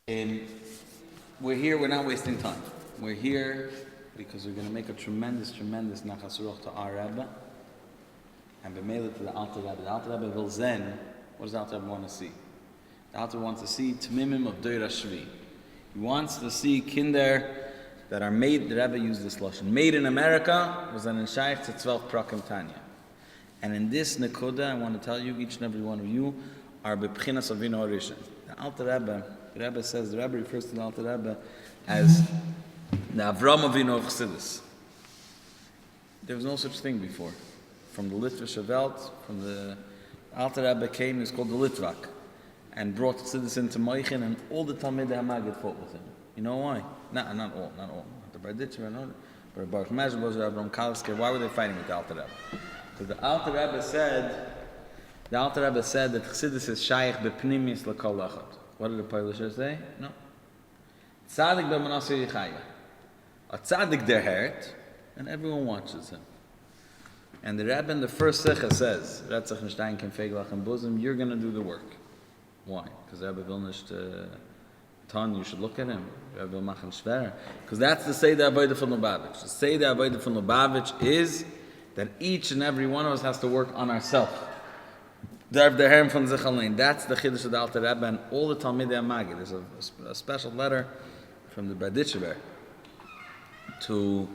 We're here, we're not wasting time. We're here because we're going to make a tremendous Nachas Ruach to our Rebbe and b'meila to the Alter Rebbe. The Alter Rebbe will zen. What does the Alter Rebbe want to see? The Alter Rebbe wants to see Tmimim of Deir Shvi. He wants to see kinder that are made, the Rebbe used this lashon, made in America, was an Shaykh to 12 Prokim Tanya. And in this Nekuda, I want to tell you, each and every one of you are b'pchinas Avinu Harishon. The Alter Rebbe, the Rebbe says, the Rebbe refers to the Alter Rebbe as the Avram Avinu of Chassidus. There was no such thing before. From the Litvische Welt, from the Alter Rebbe came, he was called the Litvak, and brought Chassidus into Moichin, and all the Talmidei HaMagid fought with him. You know why? Not all. Not the Hadich, but Baruch Mezheboz, Abraham Kalski. Why were they fighting with the Alter Rebbe? Because the Alter Rebbe said that Chassidus is Shaykh b'pnimis l'kol echad. What did the Polish say? No. Tzadik b'manaseh yichaya. A tzaddik der hert, and everyone watches him. And the Rebbe in the first Sikha says, Retzach Nishtayin kem feglach and bosom, you're going to do the work. Why? Because Rebbe will nicht Tanya, you should look at him. Rebbe will machen schwerer. Because that's the Seder Avodah from Lubavitch. The Seder Avodah from Lubavitch is that each and every one of us has to work on ourselves. That's the Chiddush of the Alter Rebbe and all the Talmidei HaMagid. There's a special letter from the Berditchever to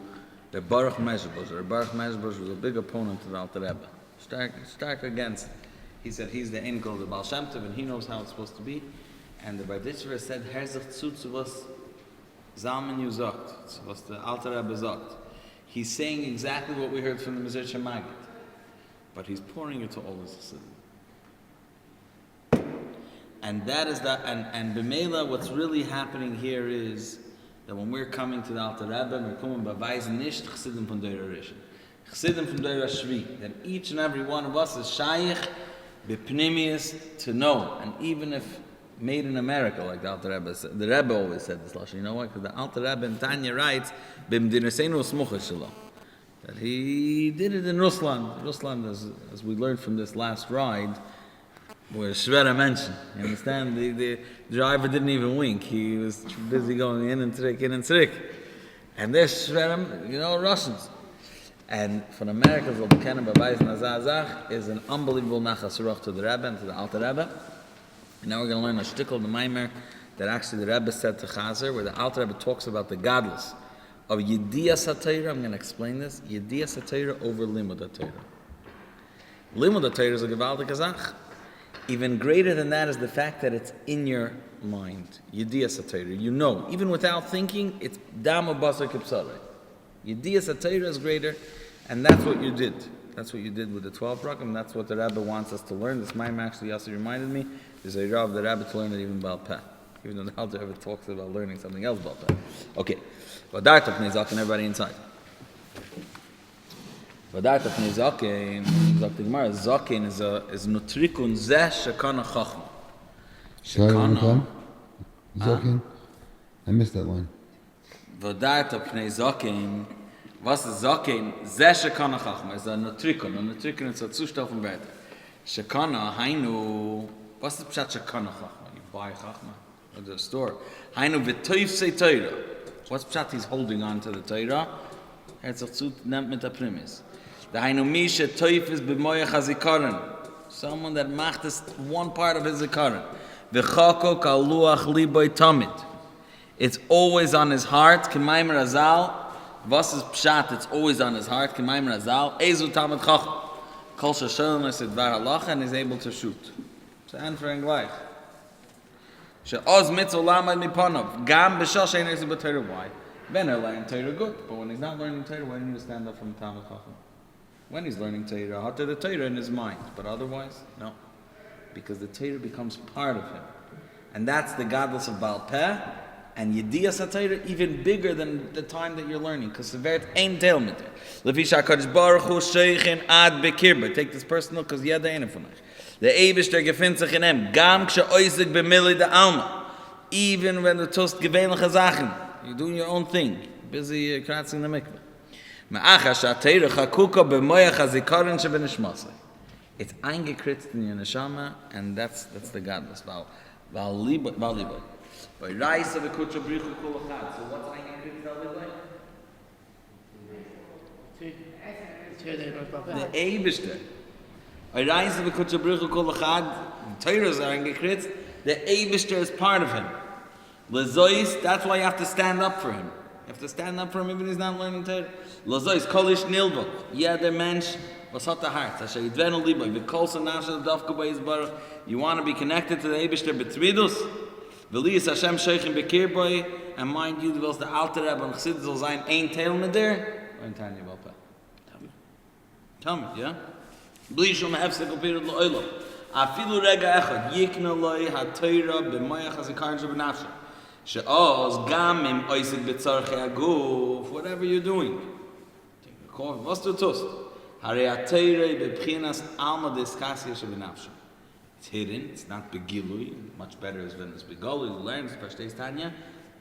the Baruch Mezheboz. The Baruch Mezheboz was a big opponent to the Alter Rebbe. Stark against. He said he's the Enkel of the Baal Shem Tov and he knows how it's supposed to be. And the Berditchever said, Herzach zu was Zalman you sagt, was the Alter Rebbe sagt. He's saying exactly what we heard from the Mezritch Magid, but he's pouring it to all his Chassidim. And that is that, and b'meila, what's really happening here is that when we're coming to the Alter Rebbe, we're coming b'vayz nicht Chassidim from Deir Rishon, Chassidim from Deir Shvi, that each and every one of us is shaykh b'pnimius to know, and even if made in America, like the Alter Rebbe said, the Rebbe always said this lashon. You know why? Because the Alter Rebbe in Tanya writes, "B'mdinaseinu smucha shelo," that he did it in Rusland. Rusland, as we learned from this last ride, where Shvera mentioned. You understand? The driver didn't even wink. He was busy going in and trick. And there's Shvera, Russians. And from America's what we can b'vayz nazazach is an unbelievable nachas ruach to the Rebbe and to the Alter Rebbe. And now we're going to learn a shtickle, the Maimer, that actually the Rebbe said to Chazer, where the Alter Rebbe talks about the gadlus of Yediyas HaTorah. I'm going to explain this. Yediyas HaTorah over Limud HaTorah. Limud HaTorah is a gewaltige Zach. Even greater than that is the fact that it's in your mind. Yediyas HaTorah. You know, even without thinking, it's Dama Basar Kipsarei. Yediyas HaTorah is greater, and that's what you did. That's what you did with the 12 Prokim. That's what the Rebbe wants us to learn. This Maimer actually also reminded me, there's a job of the Rebbe to learn it even Baal Peh. Even though the Alter Rebbe talks about learning something else Baal Peh. Okay. Vadarta Pnei Zaken, everybody inside. Vadarta Pnei Zaken, Zok the Gemara, Zaken is Nutrikun Zeh Shekana Chachma. Shekana. Zaken? I missed that one. Vadarta Pnei Zaken, was is Zaken? Zeh Shekana Chachma. Is a Nutrikun. A Nutrikun is a Zustand von Werte. Shekana, Hainu, what's the Pshat Shekana Chachma? You buy Chachma at the store. Hainu v'toif sei Torah. What's Pshat he's holding on to the Torah? Herzach zu nehmt mit der Primis. The Hainu Misha toif is b'moyach hazikaron. Someone that macht is one part of his zikaron. V'chako kal luach liboy tamid. It's always on his heart. K'maimer azal. Was is Pshat? It's always on his heart. K'maimer azal. Ezu tamid chachma. Kol shashalom es dvar halacha and is able to shoot. It's answering gleich. She'oz mitzvah lamad mipanov. Gam b'shal she'en ezu b'Torah. Why? Ben learning Torah good, but when he's not learning Torah, why do you need to stand up from Talmud Chacham? When he's learning Torah, hotter the Torah in his mind, but otherwise, no. Because the Torah becomes part of him. And that's the godless of Baal Peh, and Yediyas HaTorah even bigger than the time that you're learning, because the Vert ain't tell me there. Lefish HaKadosh Baruch Hu Sheikhin Ad Bekirba. Take this personal, because Yada ain't for me. The Eivish der gefindt sich in hem, gam ksheoizig b'mili de alma. Even when the toast gewöhnliche Sachen, you're doing your own thing, busy kratzing the mikveh. It's eingekritzt in your neshama, and that's the godless. By Raisa the Kutra Brichu Kol Echad. So what's hanging in the Levi? The Eibishter. By Raisa the Kutra Brichu Kol Echad. The Torahs are angekritz. The Eibishter is part of him. Lezois, that's why you have to stand up for him. You have to stand up for him even if he's not learning Torah. Lezois, Kolish Nilvot. Yeah, the mensch. Was hat der Herz? Asher yidvenu liboy, v'kolsa nafshe dafka b'yiz baruch. You want to be connected to the Eibishter b'tzvidus. V'liyas Hashem sheichim b'kir boy. And mind you, wills the Alter Rebbe and Chassidus soll sein ein Teilmid there. Ein Tanya Balpeh. Tell me, yeah? Bli shum hefsek u'pirud lo'olam. Afilu rega echad, yikna lo'i ha-Torah b'moyach ha-zikaron sheb'nafshe. She'oz gamim oisik b'tzarchei aguf. Whatever you're doing. Take a coffee. What's the toast? It's hidden, it's not begilui, much better is when it's begilui, you learn, it's Tanya,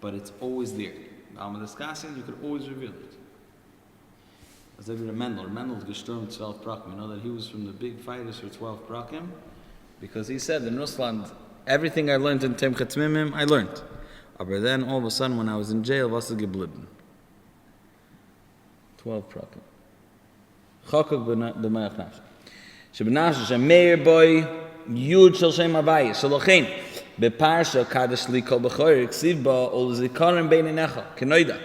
but it's always there. Alma discussing, you could always reveal it. As I read Mendel's gestormt 12 Prokim, you know that he was from the big fighters for 12 Prokim, because he said in Russland, everything I learned in Temchat Mimim, I learned. But then all of a sudden when I was in jail, was geblieben. 12 Prokim. Chokok b'mayach nafsh. Sheb'nafsh shemeir boy yud shel shem havayis. Shalochein beparsha kadosh li kol b'choyer ksiv ba ol zikaron bein inecha kenoida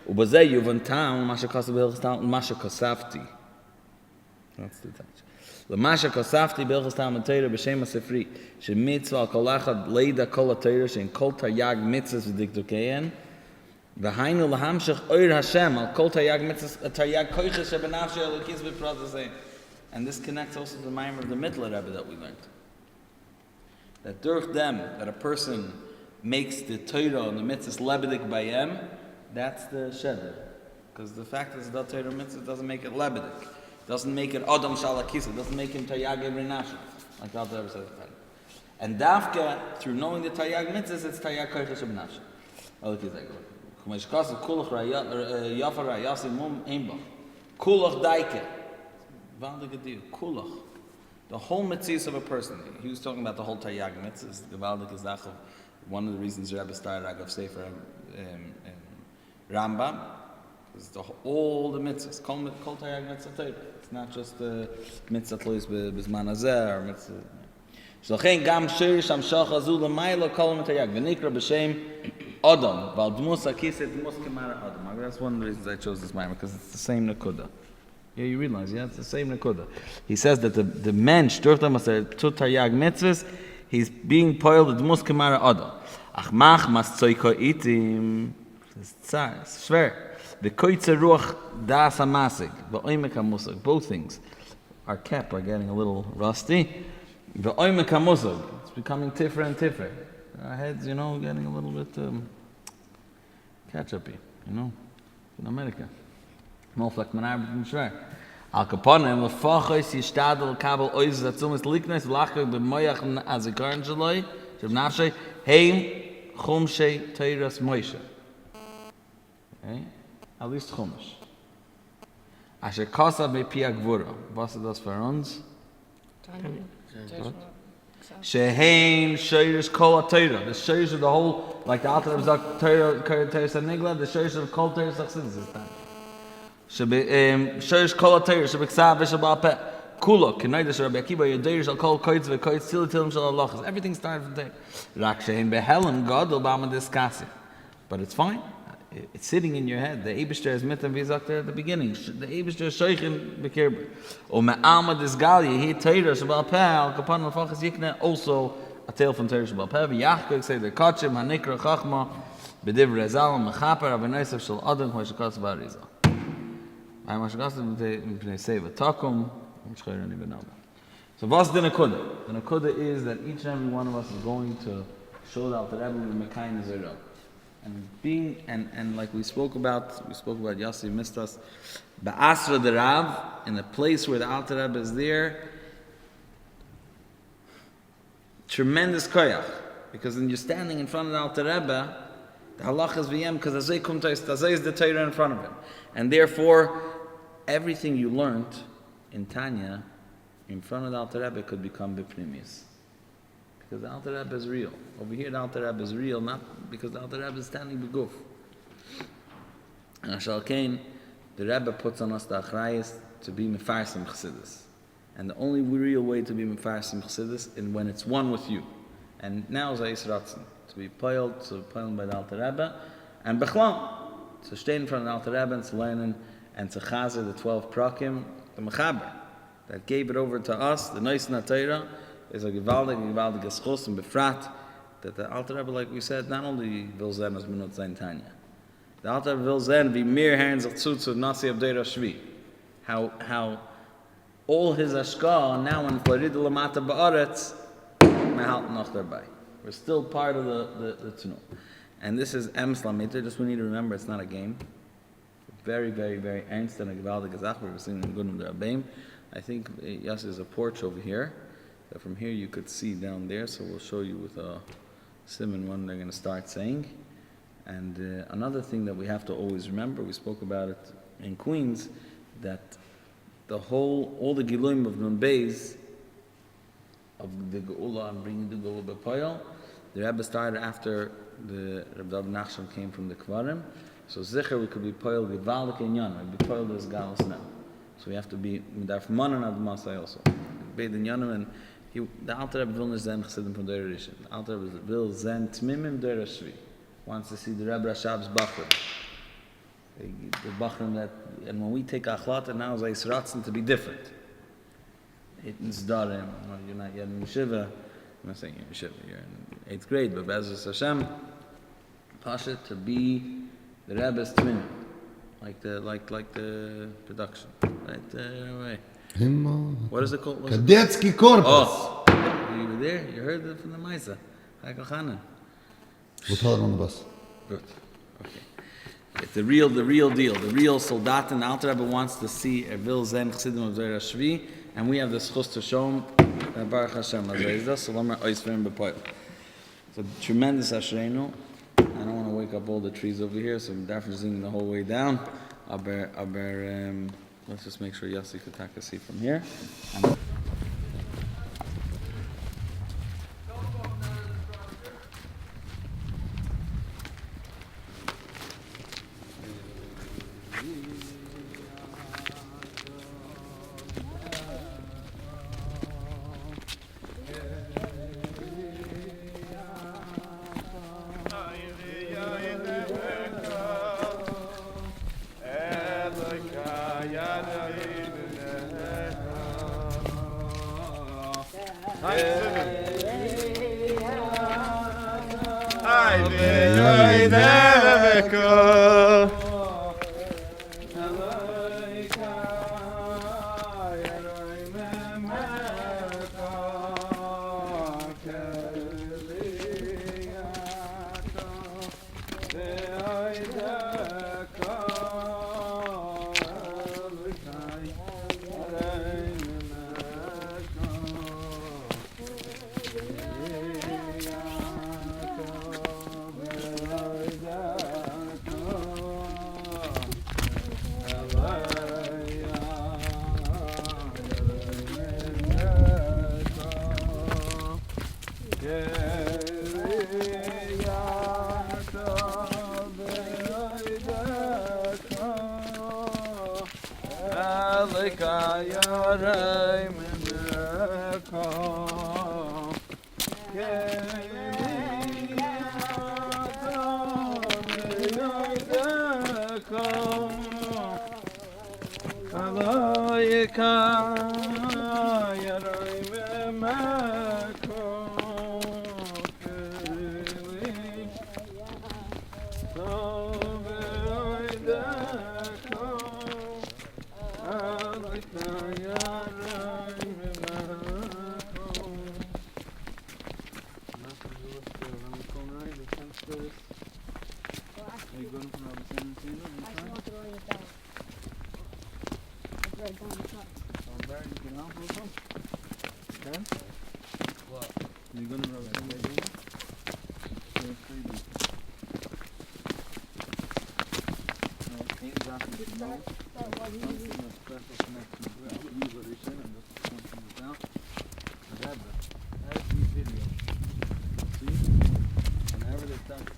ubazeh yuvantam l'masha kosav b'hilchas l'masha kosafti. That's the touch. L'masha kosafti b'hilchas tam Torah b'shem ha'sefri shemitzvah kol achad leida kol ha'Torah shein kol taryag mitzvahs v'dikdukeyen. V'hainu lahamshach oir Hashem al kol taryag mitzvahs taryag koiches shebenafshe elokis b'prazasei. And this connects also to the Maimer of the Mittler Rebbe that we learned. That durch them, that a person makes the Torah and the mitzvahs lebedik bayem, that's the sheder. Because the fact is that Torah mitzvah doesn't make it lebedik. Doesn't make it adam shalakisa. Doesn't make him taryag ebrinafshe. Like the Alter Rebbe says. And dafka, through knowing the taryag mitzvahs, it's taryag koiches shebenafshe. Elokis I go. Kulach daike. Kulach. The whole mitzvahs of a person. He was talking about the whole taryag mitzvahs. The valdik is one of the reasons Rebbe started Agav Sefer Rambam. Is all the mitzvahs. Kol taryag mitzvah. It's not just the mitzvah tlois b'zman hazeh or mitzvah. Shalchein gam shirish amshach azu l'maylo kol taryag v'nikra b'shem Adam, val dmus akiset dmus kemara Adam. That's one of the reasons I chose this Maimer, because it's the same Nakuda. Yeah, you realize, yeah, it's the same Nakuda. He says that the mensch, durch dem was tut taryag mitzvahs, he's being poiled the dmus kemara Adam. Ach mach mas tzoiko itim, it's tzar, it's schwer. The koitze ruach das hamasig, v'oimek hamusag, both things are getting a little rusty. V'oimek hamusag, it's becoming tiffer and tiffer. Our heads, getting a little bit catch-uppy, in America. Moflek man arbeit in schwer. Al kaponem lefachos yishtadel kabel oiz zatzumis liknes lachak b'moyach azikaron shaloi shebnafshay heim chumshay teiras Moshe. Okay? At least chumash. Asher kosa bepi agvura. Was ist das für uns? Shehein shayrish kol ha-Torah. The shayrish of the whole, like the Alter Rebbe Zak Torah said Nigla, the shayrish of kol Torah Chassidus is that. Shayrish kol ha-Torah shebeksav v'shebal peh. Kulo, k'noida sh'Rabbi Akiva yoderish al kol koitz v'koitz tzilu tilim shal halachas. Everything started from there. Rak shehein behelim gadol b'ama diskasi. But it's fine. It's sitting in your head. The Eibishter is mitzvah v'zak there at the beginning. The Eibishter is shoichin b'kirber. O me'alma disgali he Torah shebal peh al kapan l'fachas yikne also a tale from Torah shebal peh. V'yachkog say the kachim hanikra chachma b'div rezal mechaper avenoisav shel adam hoi shekas b'arizal. I'm ashkasim b'nei seva takum m'shchayr ani b'nama. So what's the nekuda? The nekuda is that each and every one of us is going to show the Alter Rebbe with mekayin zera. And like we spoke about Yossi missed us. Ba'asra de Rav, in the place where the Alter Rebbe is there, tremendous koyach, because when you're standing in front of the Alter Rebbe, the halach is v'yem, because azay kumtais, azay is the Torah in front of him, and therefore everything you learned in Tanya in front of the Alter Rebbe could become b'pnimius. because the Alter Rebbe is real. Over here, the Alter Rebbe is real, not because the Alter Rebbe is standing beguf. And Ashal Kain, the Rebbe puts on us the achrayus to be mefarsim chassidus. And the only real way to be mefarsim chassidus is when it's one with you. And now is Eis Ratzon, to be poiled by the Alter Rebbe, and Bechlam, to stay in front of the Alter Rebbe and to learn and to chazer the 12 Prokim, the Mechaber, that gave it over to us, the Neus Torah, is a gewaldig schos and befrat, that the Alter Rebbe, like we said, not only will zen as minut zayin Tanya. The Alter Rebbe will zen be mir hands of tzutzu nasi of deira shvi. How all his ashka now in Florida lamata ba'aretz mehalt noch dabei. We're still part of the Tunu. And this is Emes Lamita, just we need to remember it's not a game. Very, very, very ernst and a gewaldig gezach. We're seeing in Gunim der Abeim. I think yes, there's a porch over here. That from here you could see down there, so we'll show you with a simon when they're going to start saying. And another thing that we have to always remember, we spoke about it in Queens, that all the Giluim of Nun Beis, of the Geula and bringing the Geula B'Poyel, the Rebbe started after the Rebbe Nachshon came from the Kvarim. So Zicher, we could be Poyel Givaldik Inyan, we be Poyel Des Galos now. So we have to be Midar from Manan Ad Masai also. Beid Inyanim, and the Alter Rebbe will not zen Chassidim from Deir Rishon. The Alter Rebbe will zen Tmimim Deir Shvi. Wants to see the Rebbe Rashab's Bachrim. The Bachrim that, and when we take Achlata now, is Eis Ratzon to be different. It's Darim, you're not yet in Yeshiva. I'm not saying you're in Yeshiva, you're in 8th grade, but Be'ezus Hashem, Pasha to be the Rebbe's Tmimim. Like the production. Right. What is it called? Kadetsky Korpus. Oh, you were there? You heard it from the Maisa. Hakel Chanan. We'll tell it on the bus. Good. Okay. It's the real deal. The real soldat and the Alter Rebbe wants to see a Vil Zen Chassidim of Zohar Shvi, and we have the schus to show him. Baruch Hashem. Shalom Oisverim B'Poyel. So tremendous Ashreinu. I don't want to wake up all the trees over here, so I'm definitely singing the whole way down. Let's just make sure Yossi could take a seat from here.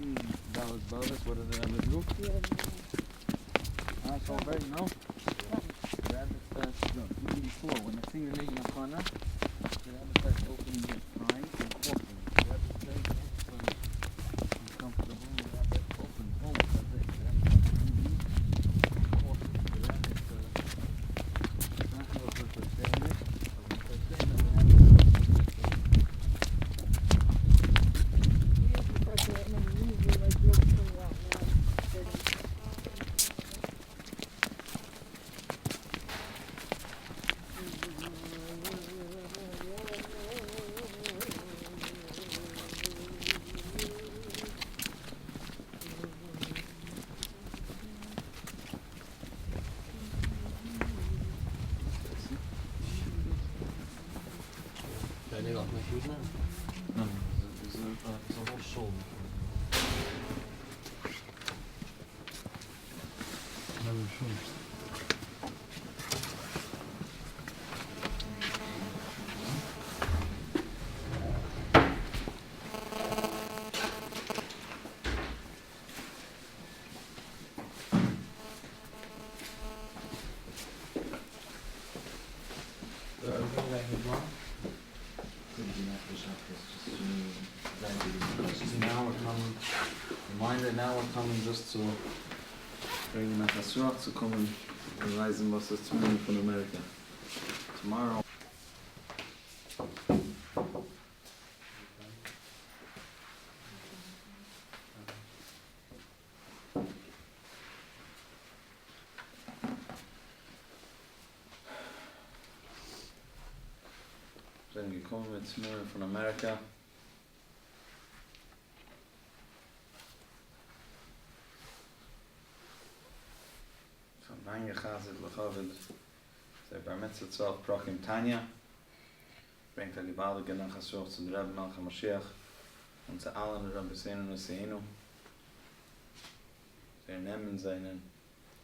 That was bonus. What did it have to do? So very no. Rabbit starts even before when the finger making a corner. The rabbit starts opening his eyes and walking. The rabbit stays uncomfortable. The rabbit opens. Oh, that's it. The rabbit starts walking. The rabbit Nee, wacht, mijn voet nou. No, it's a whole shoulder. Now we're coming just to bring the Chasruach to come and realize the most testimony from America. Tomorrow. Then we come with tomorrow from America. Tanya Chazit L'Chavid, der Bar Mitzvah 12 Prokim Tanya, bringt die gewaltige Nachasuch zu der Rebbe Melcha Mashiach und zu allen Rebbe Seinu und Seinu. Sie nehmen seinen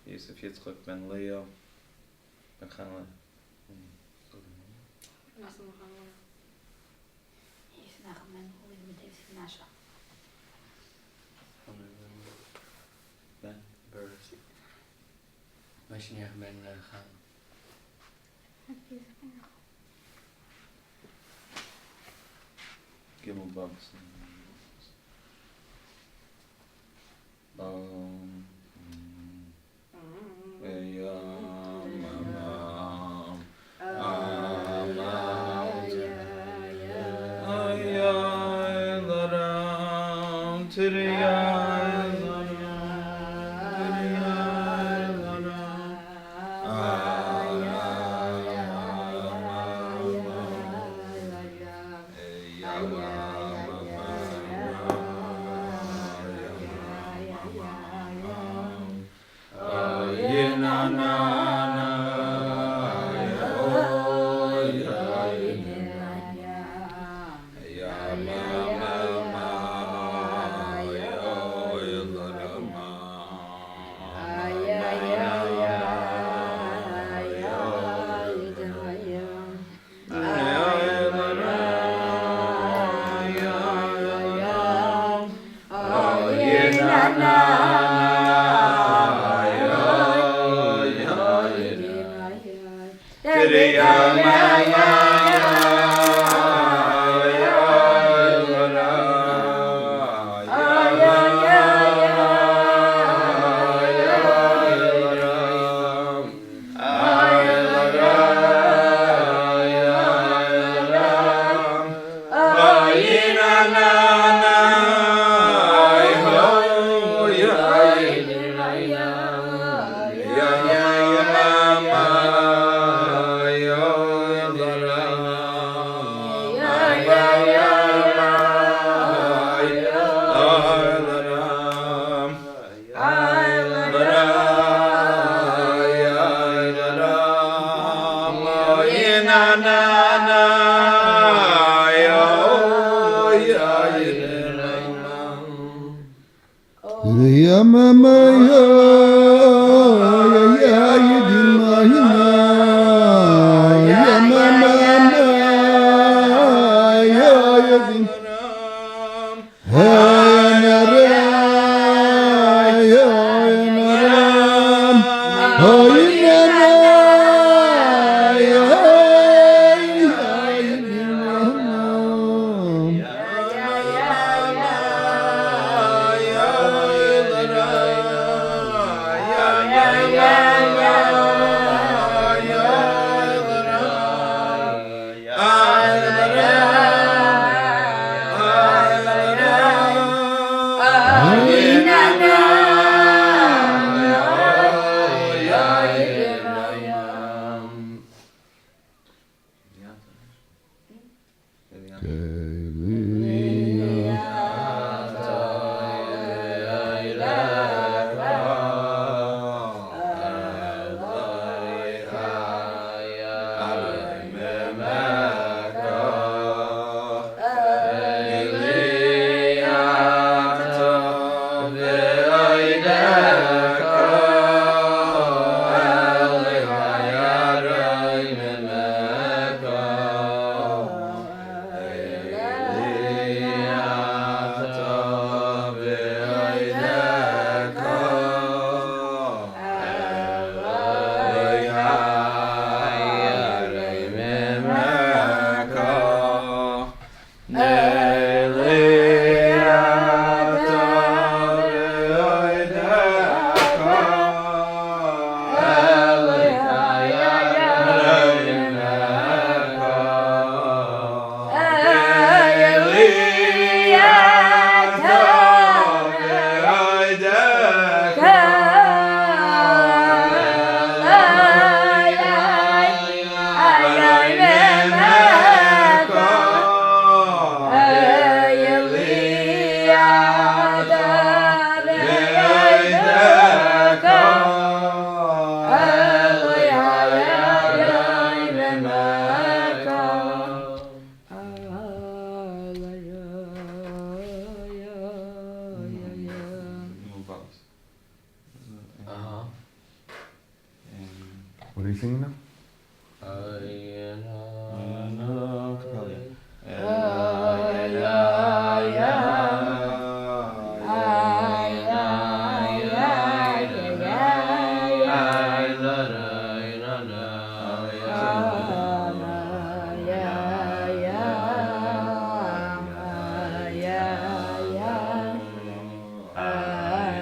Yosef Yitzchak ben Leo, ben Chanle. Als je nergens bent gaan. Gimel Babs. Hey, What are you singing now? Yeah.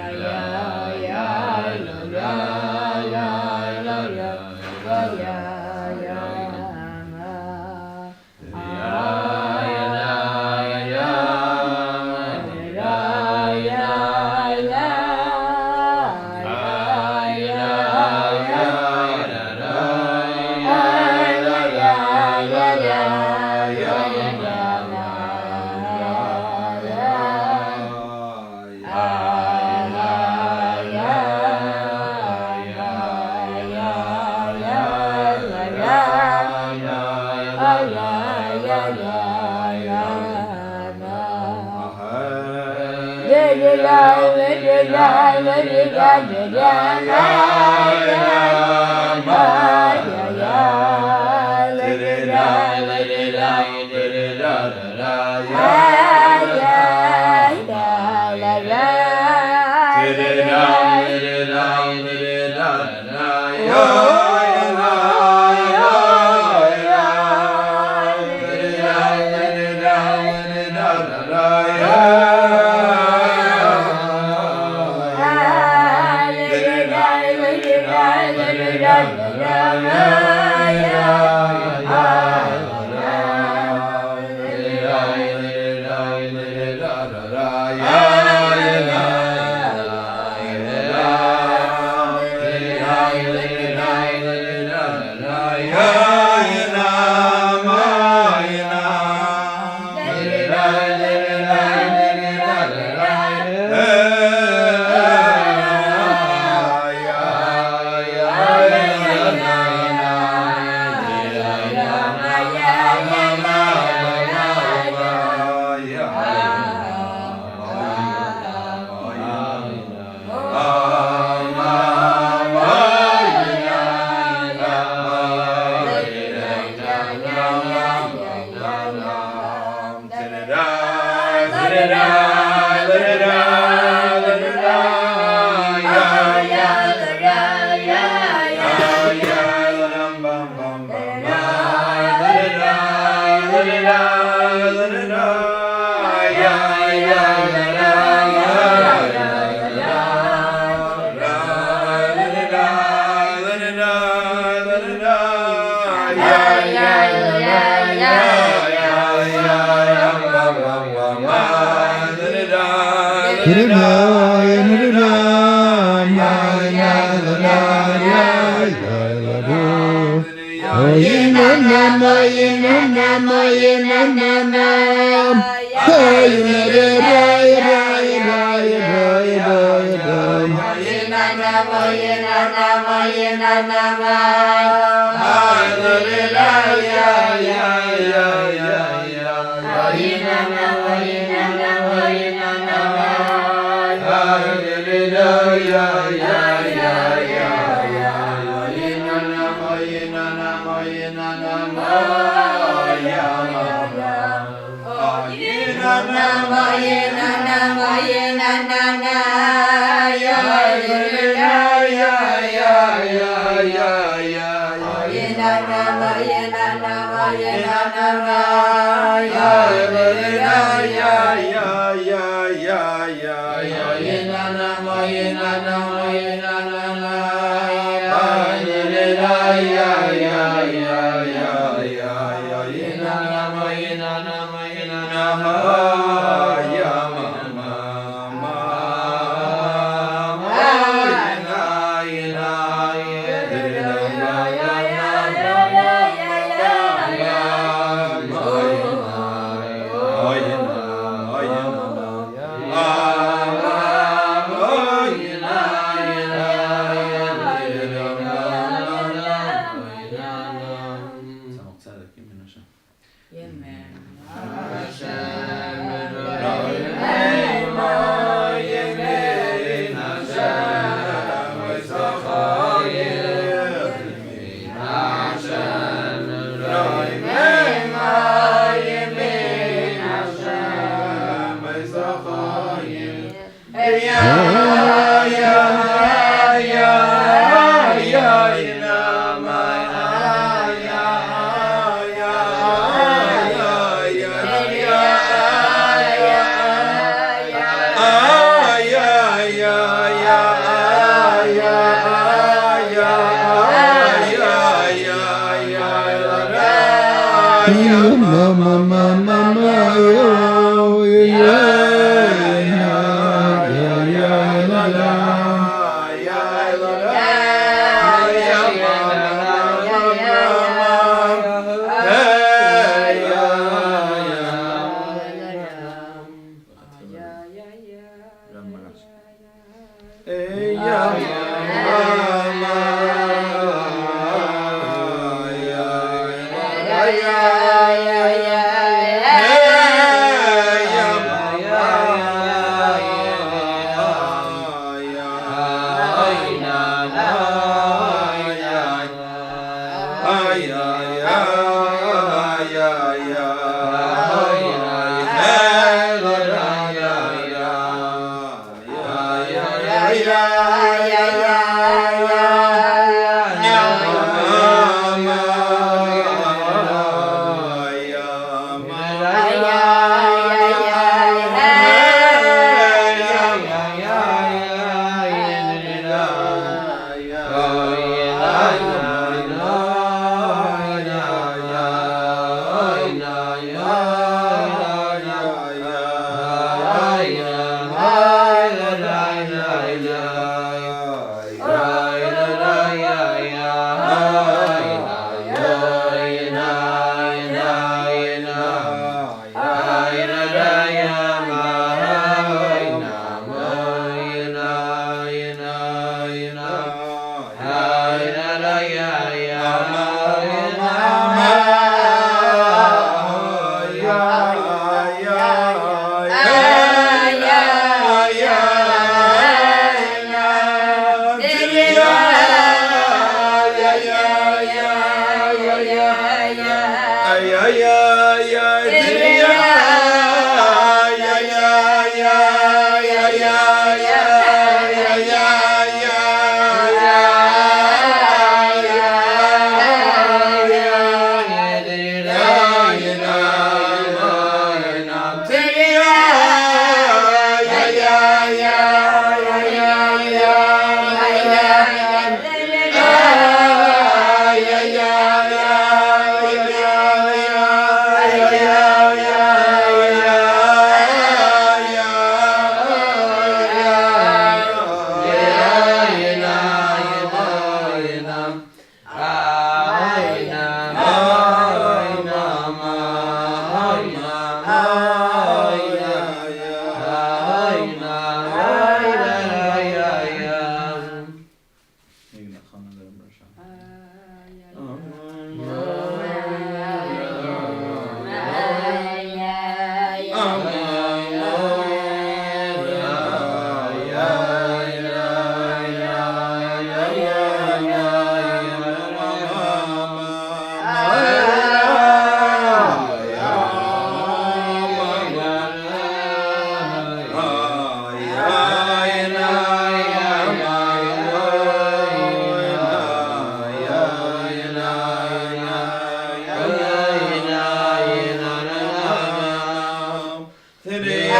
Benny?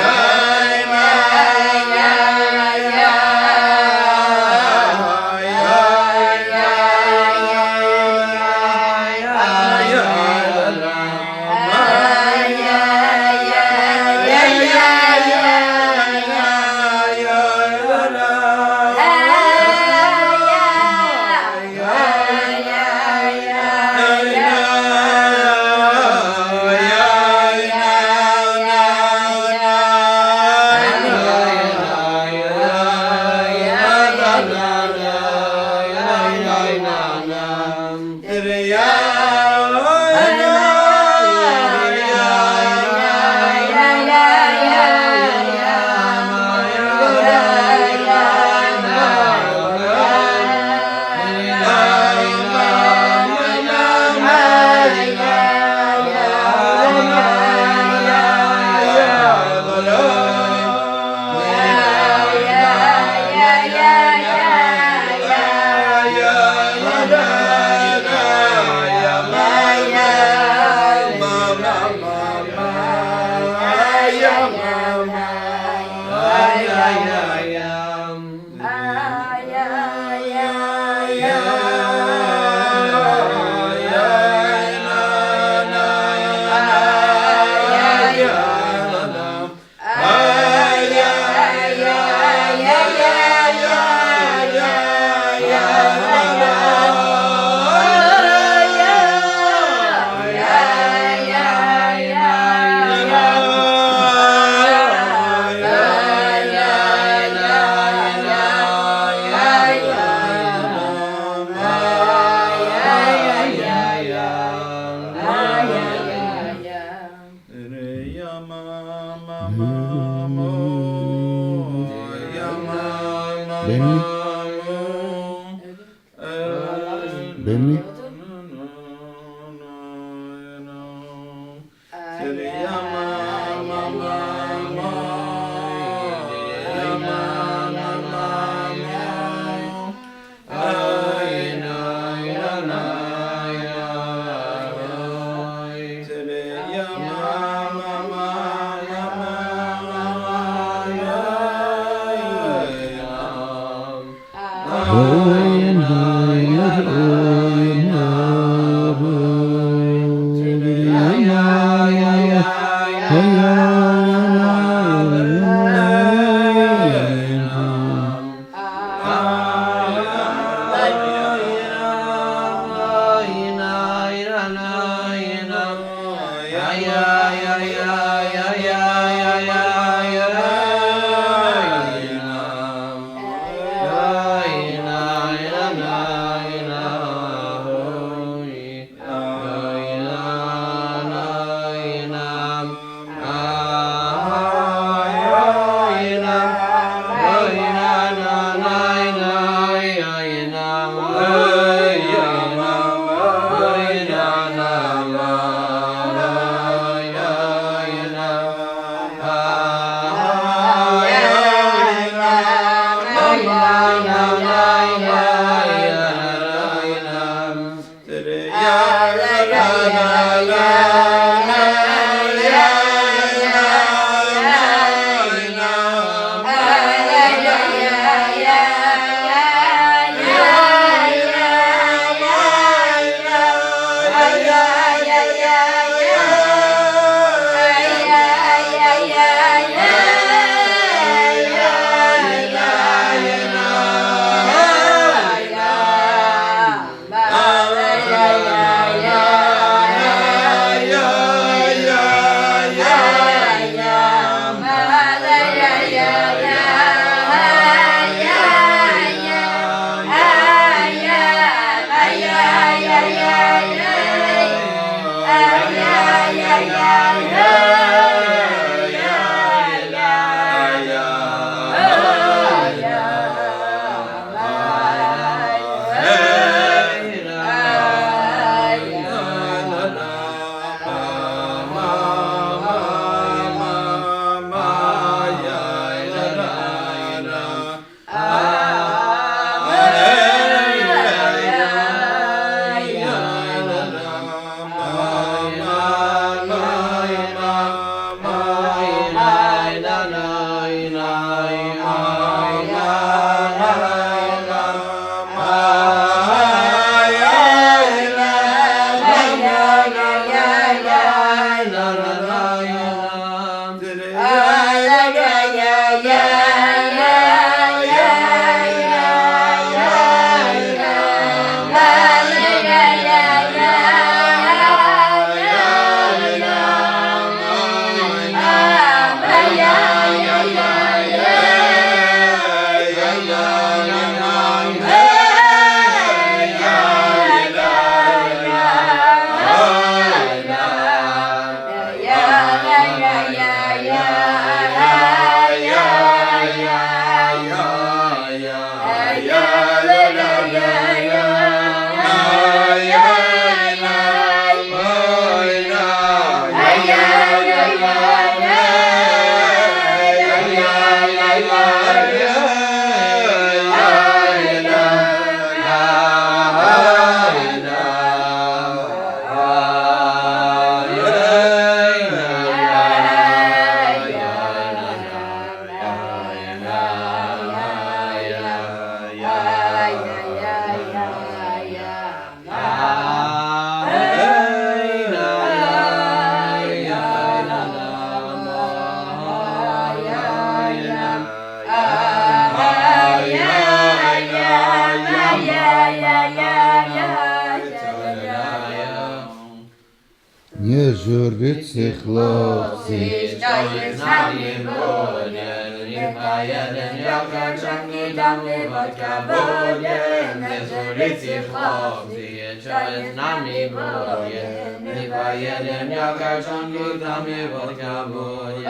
Jurit sich los, sich das Name Boden, in Bayern, Jakob, Jangi, Dami, Vodka, Boden, Jurit sich los, sich das Name Boden, in Bayern, Jakob, Jangi, Dami, Vodka, Boden.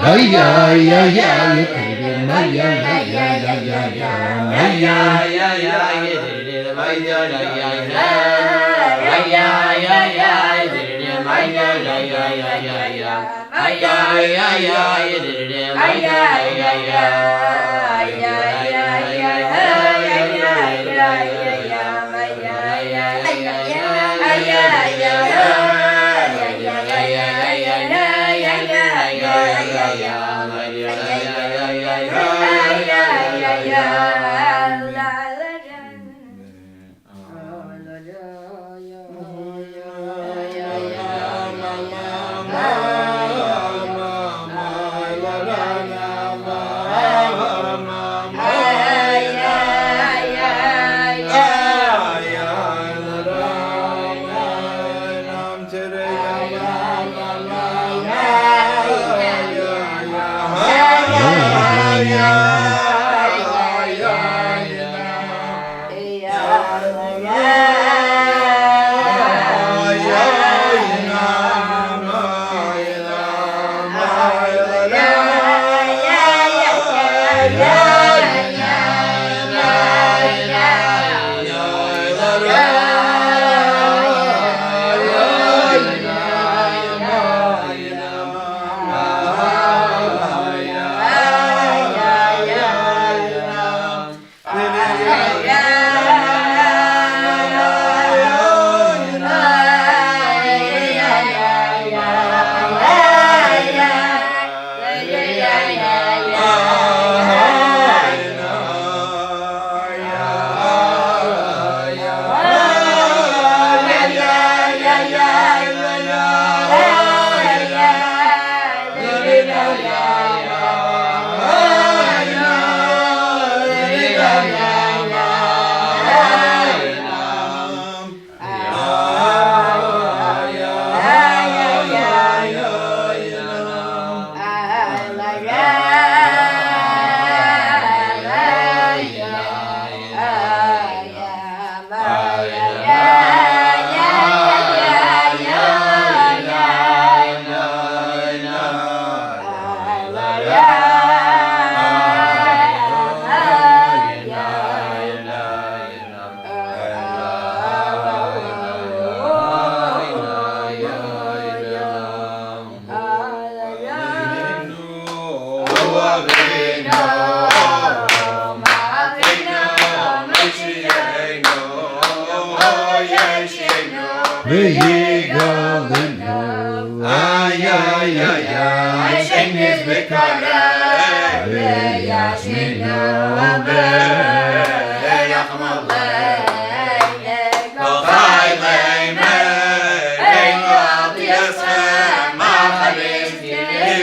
ay, ay, ay, ay, ay, ay,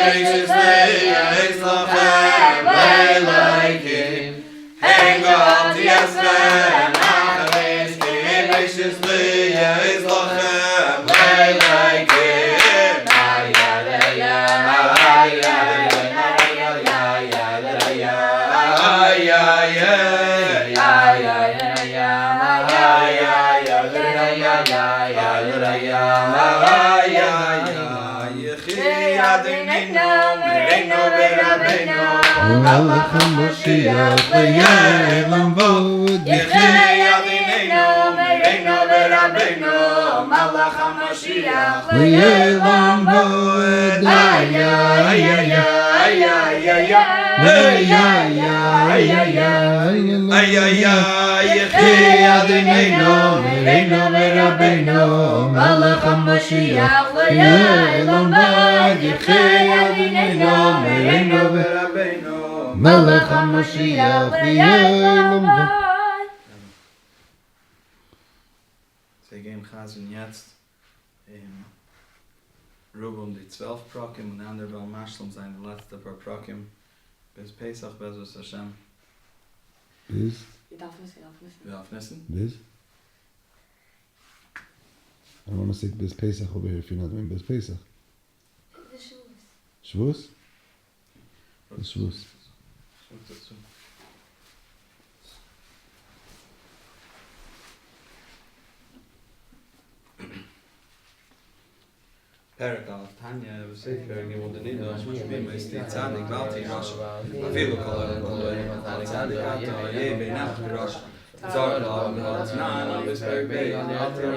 Yes, מלך המשיח ויעלם בוד יחי אדוננו מלכנו ורבנו מלך המשיח ויעלם בוד איי איי איי איי איי איי איי יחי אדוננו מלכנו ורבנו מלך המשיח ויעלם בוד יחי אדוננו מלכנו ורבנו מלך המשיח ויעלם בוד. Sie gehen Chasen jetzt Rubum die 12 Prokim und andere will Maschlum sein, die letzte paar Prokim bis Pesach, Bezus Hashem. Bis? Wir darf wissen. Bis? I want to say bis Pesach over here if you're not doing bis Pesach. Shavuos? Shavuos. Perak of Tanya was safe here and you want to need those which be my state Tzadik Balti Rosh I feel the color Tzadik Ato Ye Beinach Rosh Tzar Law Behal Tnan of his Berg Bay on the altar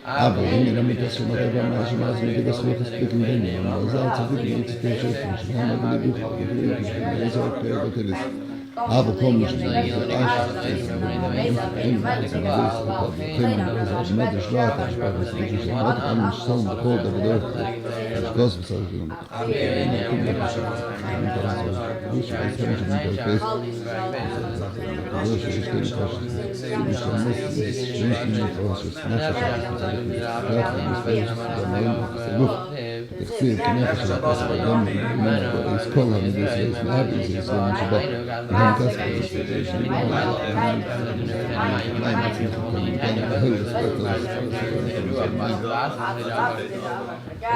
Aber wenn ihr damit das schon mal manchmal mit das wird es beginnen wenn man sagt so wie die Station schon haben wir die so okay aber kommen nicht תקציב, כנראה שלפס וגם לזכור לנו בישראל, להבין זה ישראל שבא גם כסף מה הם עצמך יכולים גם להגיד לספק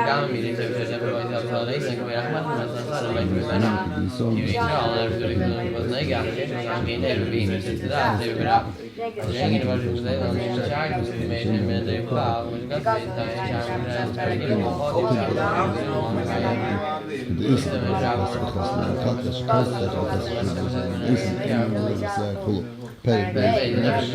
גם מילים שזה בגלל זה זה כבר אחת מהסנסות פרק נפש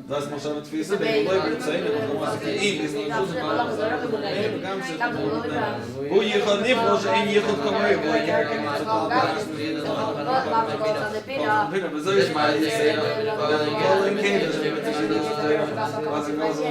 Das muss aber für sie bei Leute sein, was ihm ist nicht so mal. Wo ihr kann nicht was in ihr kommt kommen wir bei Kerk in so da. Bitte, soll ich mal sehen. Golden Kinder was ich also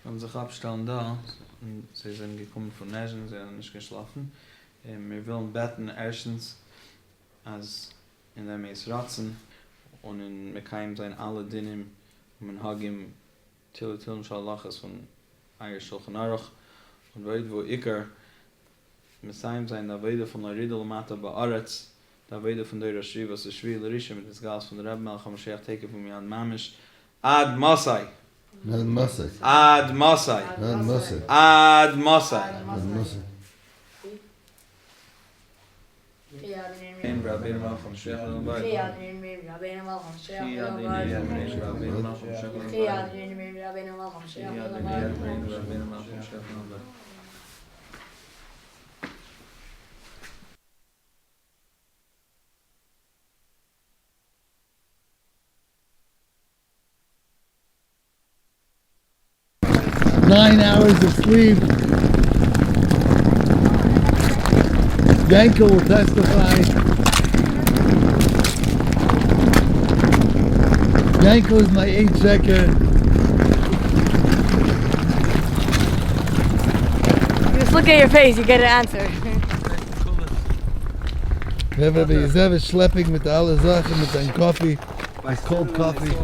Haben sich abstellen da, und sie sind gekommen von Nation, sie haben nicht geschlafen. Wir wollen beten erstens, als in der Meis Ratzen und in Mekayim sein alle Dinim und in Hagim Till Shalachas von Eier Shulchan Aruch und weit wo Iker Messiahim sein, da weide von der Riedel Mata Ba'aretz, da weide von der Rashri, was ist Shvi Larisha mit des Gas von der Rebbe Melch HaMashiach Teke von Mian Mamish Ad Masai Ad Masai. Ad Masai Ad Masai. Ad Masai Ad Masai. Rabbeinu Melch HaMashiach Nine hours of sleep. Yanko will testify. Yanko is my 8-checker. Just look at your face, you get an answer. We hebben bij jezelf schlepping met alle zaken, met zijn koffie. Met cold coffee.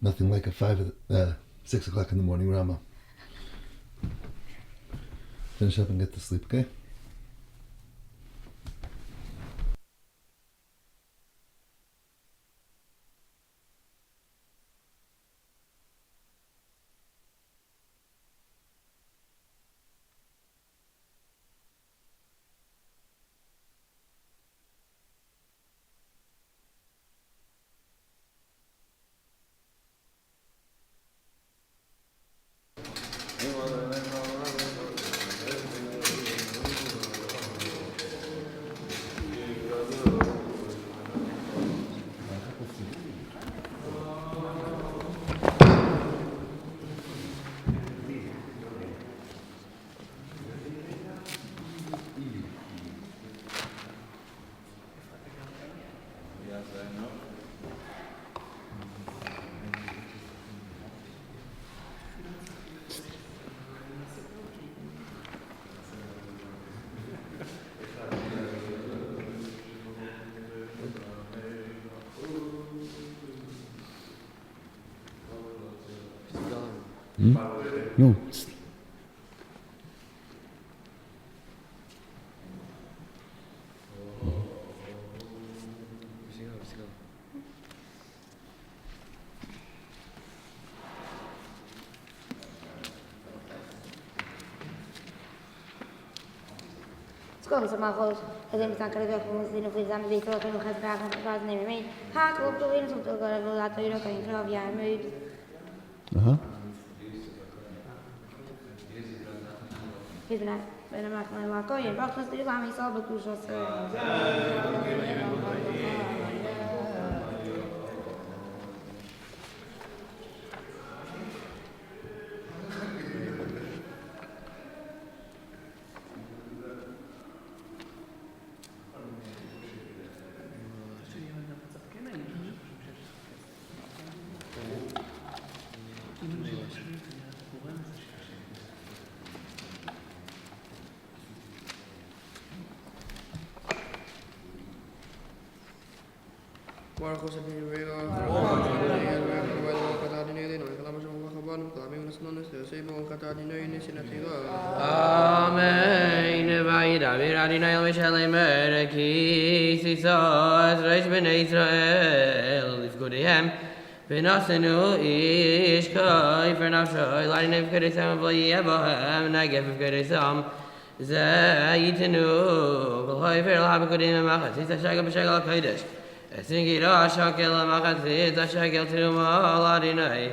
Nothing like a 6 o'clock in the morning Rama. Finish up and get to sleep, okay? No. Skål som har gått. Jag tänkte snacka lite om sin och skitsam. Vi tror att de kan dra från fast ner med mig. Här går på in som tog och att jag kan inte av jag är möjd. Aha. Hizna, ben maar van waar kon je? Wacht, dat is aan mij zelf bekoos als. Marcos heb je weer Amen. Vayda viradina el mishalei mereki sisos reish ben Israel lifkudihem v'nasenu ishkoi v'nafshoi lari nefkedisam v'yebohem negef v'kedisam zayitenu v'lhoi v'ir l'habekudim v'machas shagel b'shagel ha'kodesh Singira shakel machas shagel tumah ladinai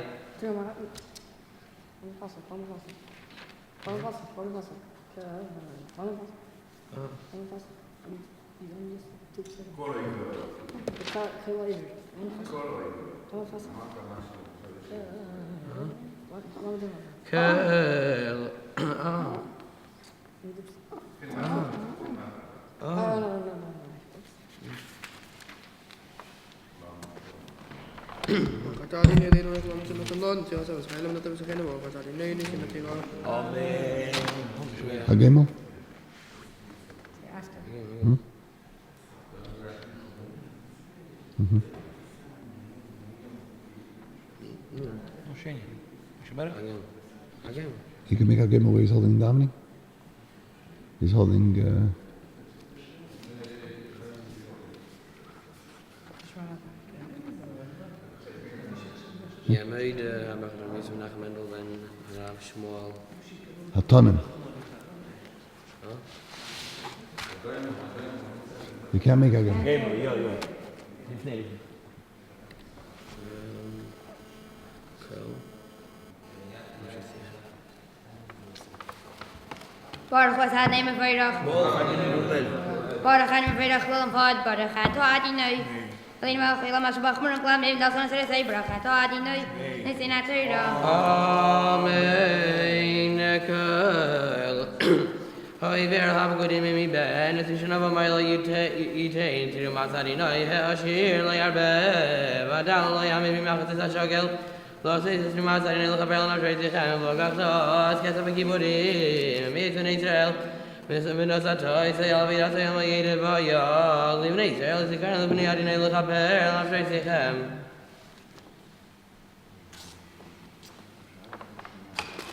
Hagemo? He can make a game where he's holding Dominic. He's holding. Ja, mede hebben we er naar Mendel en Rav Shmuel. Hatanim. You can't make a game. Baruch was haar nemen vrijdag. Baruch gaan we vrijdag wel een vaart. Baruch gaat haar die nu. Alleen maar veel maar zo bagmer en klaar. Even dat van ze zei Baruch gaat haar die nu. Nee, ze naar vrijdag. Amen. Kel. Hoi weer have good in me ben. Het is een mile you take to Masari no. Ashir la yarbe. Vadal la yami mi macht es shagel. Los is es Masari no kapel na trade gaan. Vogagos. Kesa bekiburi. Mis in Israel. Mis minos atoy say al vida say ma yede ba ya. Live in Israel. Is gaan bni ari no kapel na trade gaan.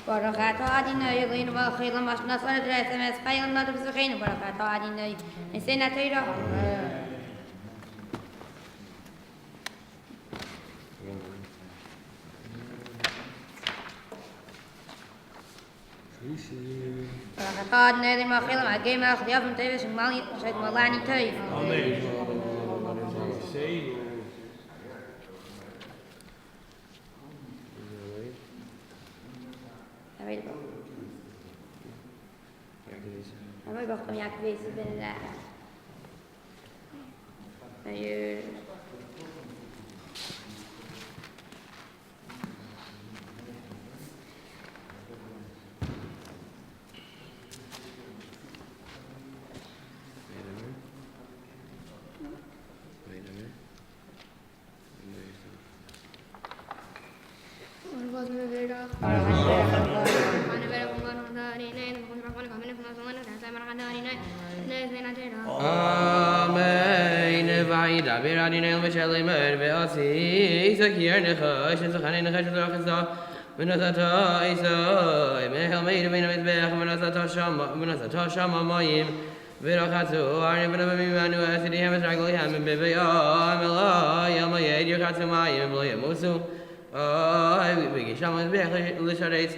Barakata Adinai, Lena Valhela, Masnasa, Dress, and Spying not of the Rain, Barakata Adinai, and Senator. Barakata Adinai, Mahela, I gave out the oven Davis and Mali, said Malani Tay. Jag var bakom jaktviset med det där. Men ju... Amen. Vaida biradinel Michelle Mer Beasi. Sakir Nechash and Sakhan Nechash Rakasa. Minasata Isa. Mehel made of Minabeth, Minasata Shama Mayim. Virakatu, Arne Benamanu, Asidi Hamas Ragli Ham and Bebe Amela, Yamayed, Yakatu Mayim, Musu. We shaman Lisharates.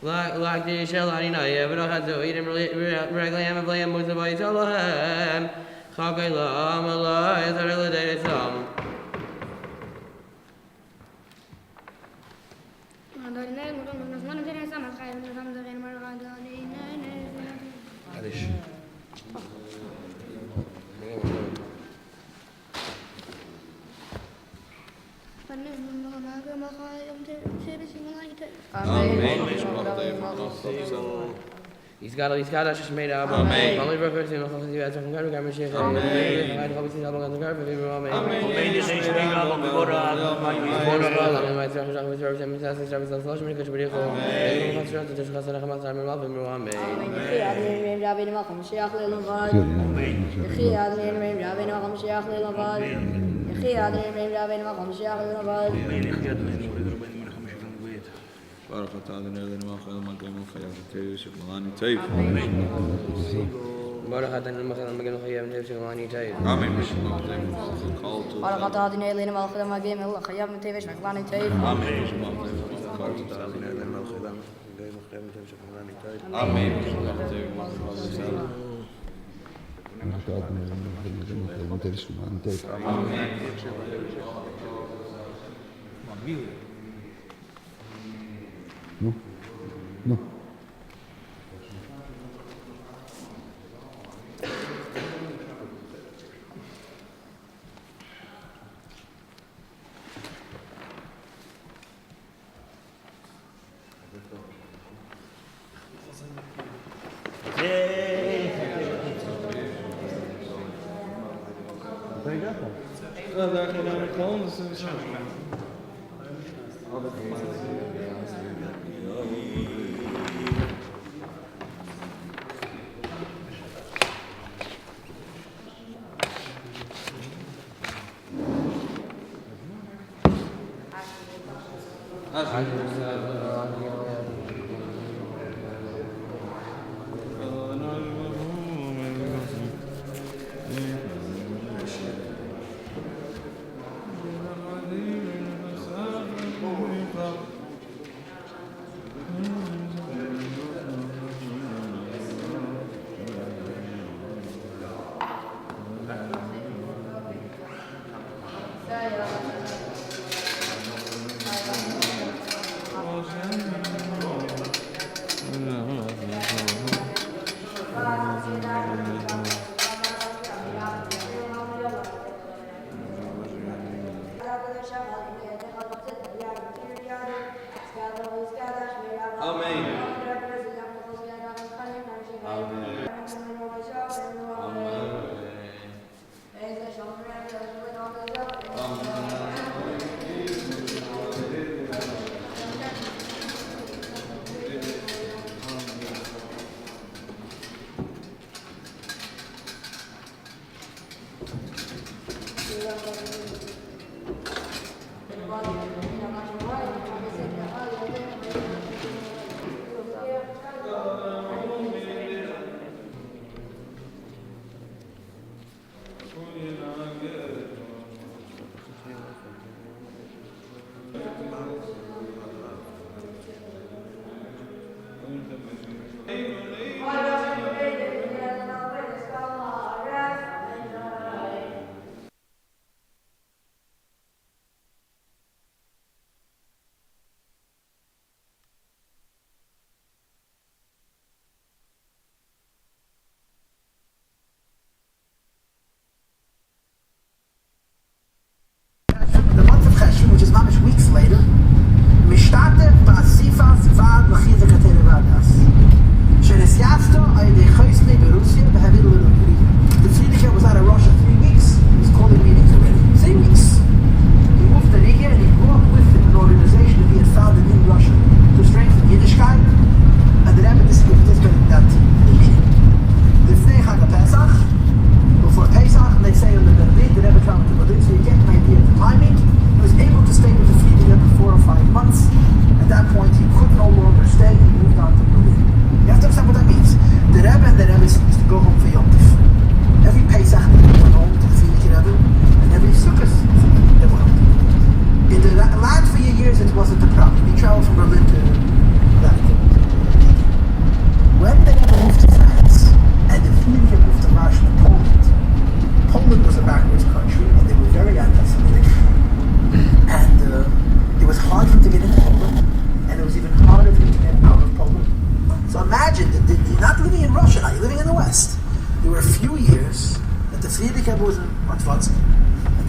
Like the Shellanina, Virakatu, Edom Ragli Ham and Blayam Musabai Salahem. Kakayla, Malay, Saralated some. Hadich. He's got us made up. Only records in the US of Gargamel. I hope he's on the Gargamel. Barakata Adonai Eloheinu Malchei Magim Chayav Tev Shekmalani Tev. Barakata Adonai Magim Chayav Tev Shekmalani Tev. Amen. Barakata Adonai Eloheinu Malchei Magim Chayav Tev Shekmalani Tev. Amen. Barakata Adonai Eloheinu Malchei Magim Tev Shekmalani Tev. Amen. No.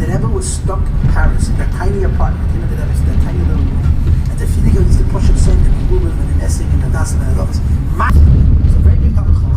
the Rebbe was stuck in Paris in that tiny apartment, you know, the Rebbe, that tiny little room. And the Fidigo used to push him saying that people live in an Essing and the Das and the others. Massive. It was a very big Talmud Chacham.